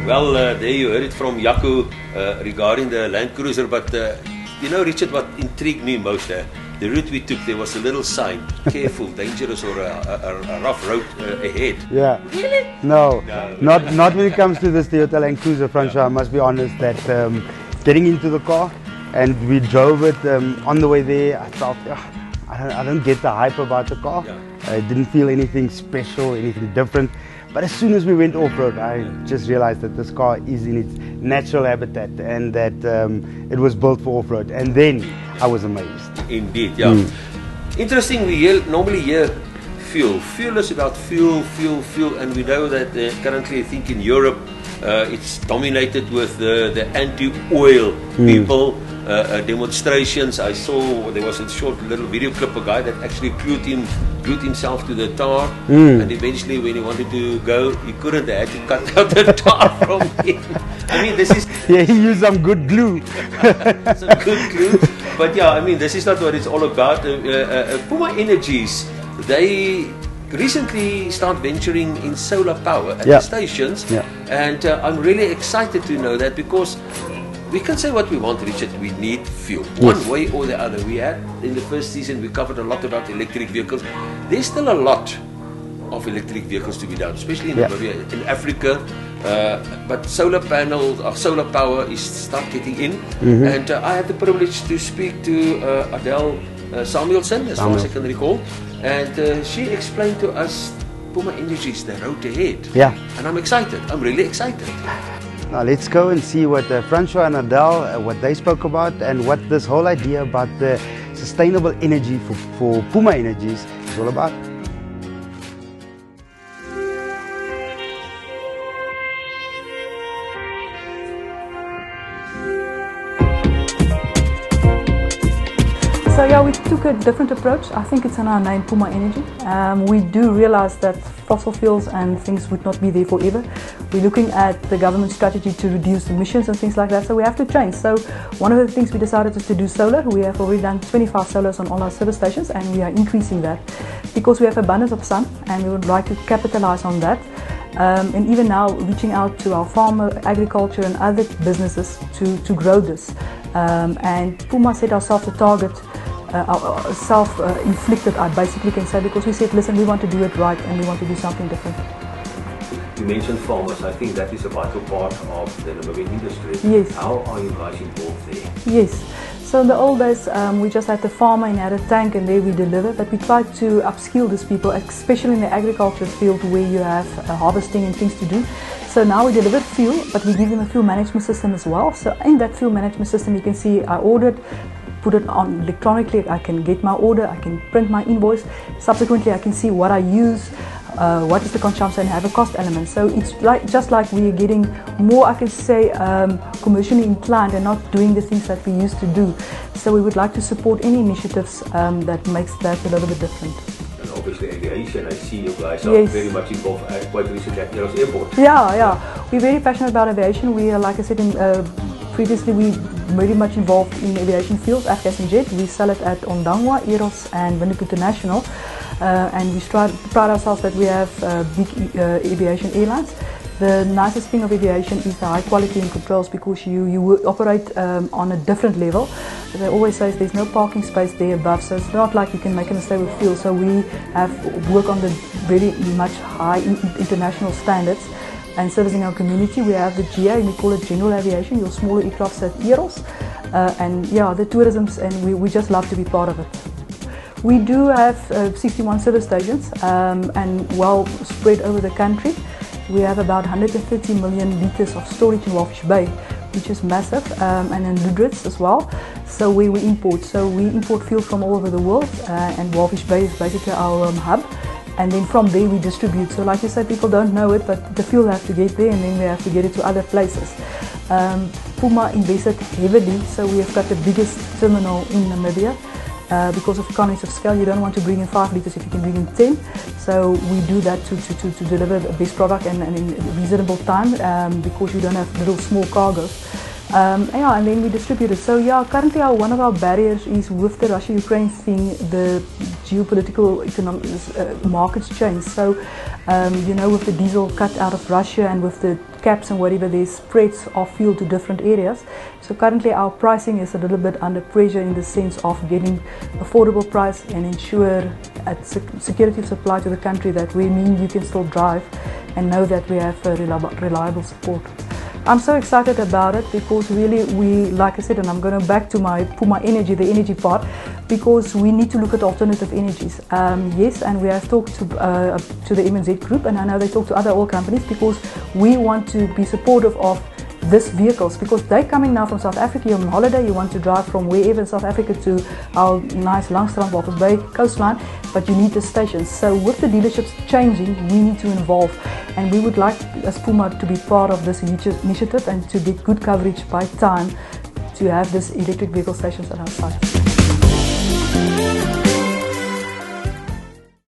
Well, there you heard it from Jaco regarding the Land Cruiser, but you know, Richard, what intrigued me most, the route we took, there was a little sign, careful, dangerous, or a rough road ahead. Yeah. Really? No, not when it comes to this Toyota Land Cruiser, Francois. I must be honest that getting into the car and we drove it on the way there, I felt, I don't get the hype about the car. Yeah. I didn't feel anything special, anything different. But as soon as we went off-road, I just realized that this car is in its natural habitat and that it was built for off-road. And then I was amazed. Indeed, yeah. Interesting, we normally hear fuel. Fuel is about fuel, and we know that currently, I think in Europe, it's dominated with the anti-oil people. Demonstrations. I saw there was a short little video clip, a guy that actually glued himself to the tar, and eventually when he wanted to go, he couldn't. They had to cut out the tar from him. I mean, this is Yeah, he used some good glue. some good glue. But yeah, I mean, this is not what it's all about. Puma Energies, they recently start venturing in solar power at the stations, and I'm really excited to know that, because we can say what we want, Richard. We need fuel, one way or the other. We had in the first season, we covered a lot about electric vehicles. There's still a lot of electric vehicles to be done, especially in Namibia, in Africa. But solar panels, solar power is start getting in. And I had the privilege to speak to Adele Samuelson, as far as I can recall, and she explained to us Puma Energies, the road ahead. Yeah. And I'm excited. I'm really excited. Now let's go and see what Francois and Adele, what they spoke about, and what this whole idea about the sustainable energy for Puma Energies is all about. So yeah, we took a different approach. I think it's in our name, Puma Energy. We do realize that fossil fuels and things would not be there forever. We're looking at the government strategy to reduce emissions and things like that, so we have to change. So one of the things we decided is to do solar. We have already done 25 solars on all our service stations, and we are increasing that because we have abundance of sun and we would like to capitalize on that. And even now reaching out to our farmer, agriculture and other businesses to grow this. And Puma set ourselves a target, self-inflicted, I basically can say, because we said, listen, we want to do it right and we want to do something different. You mentioned farmers. I think that is a vital part of the Namibian industry. Yes. How are you guys involved there? Yes. So in the old days, we just had the farmer and had a tank and there we deliver, but we tried to upskill these people, especially in the agriculture field where you have harvesting and things to do. So now we deliver fuel, but we give them a fuel management system as well. So in that fuel management system, you can see I ordered, put it on electronically, I can get my order, I can print my invoice. Subsequently, I can see what I use, what is the consumption, and have a cost element. So it's like just like we are getting more, I can say, commercially inclined and not doing the things that we used to do. So we would like to support any initiatives that makes that a little bit different. And obviously aviation, I see you guys are very much involved quite recently at Eros Airport. Yeah. We're very passionate about aviation. We are, like I said, previously we very much involved in aviation fields, Afgas and Jet. We sell it at Ondangwa, Eros and WINDHOEK International. And we pride ourselves that we have big aviation airlines. The nicest thing of aviation is the high quality and controls, because you operate on a different level. They always say there's no parking space there above, so it's not like you can make a mistake with fuel. So we have work on the very much high international standards and servicing our community. We have the GA, and we call it general aviation, your smaller aircrafts at Eros. And yeah, the tourisms, and we just love to be part of it. We do have 61 service stations and well spread over the country. We have about 130 million litres of storage in Walvis Bay, which is massive, and in Ludwitz as well. So we import. So we import fuel from all over the world, and Walvis Bay is basically our hub. And then from there we distribute. So like you said, people don't know it, but the fuel has to get there, and then we have to get it to other places. Puma invested heavily, so we have got the biggest terminal in Namibia. Because of economies of scale, you don't want to bring in 5 litres if you can bring in 10. So we do that to deliver the best product and in reasonable time, because you don't have little small cargoes. Yeah, and then we distribute it. So yeah, currently one of our barriers is with the Russia-Ukraine thing, the geopolitical economic markets change. So you know, with the diesel cut out of Russia and with the caps and whatever, there's spreads of fuel to different areas. So currently our pricing is a little bit under pressure in the sense of getting affordable price and ensure security of supply to the country, that we mean you can still drive and know that we have reliable support. I'm so excited about it because really we, like I said, and I'm going back to my Puma Energy, the energy part, because we need to look at alternative energies. Yes, and we have talked to the MNZ group, and I know they talk to other oil companies, because we want to be supportive of these vehicles, because they're coming now from South Africa. You're on holiday, you want to drive from wherever in South Africa to our nice Langstrand, Walvis Bay coastline, but you need the stations. So with the dealerships changing, we need to involve, and we would like as Puma to be part of this initiative and to get good coverage by time to have these electric vehicle stations at our site.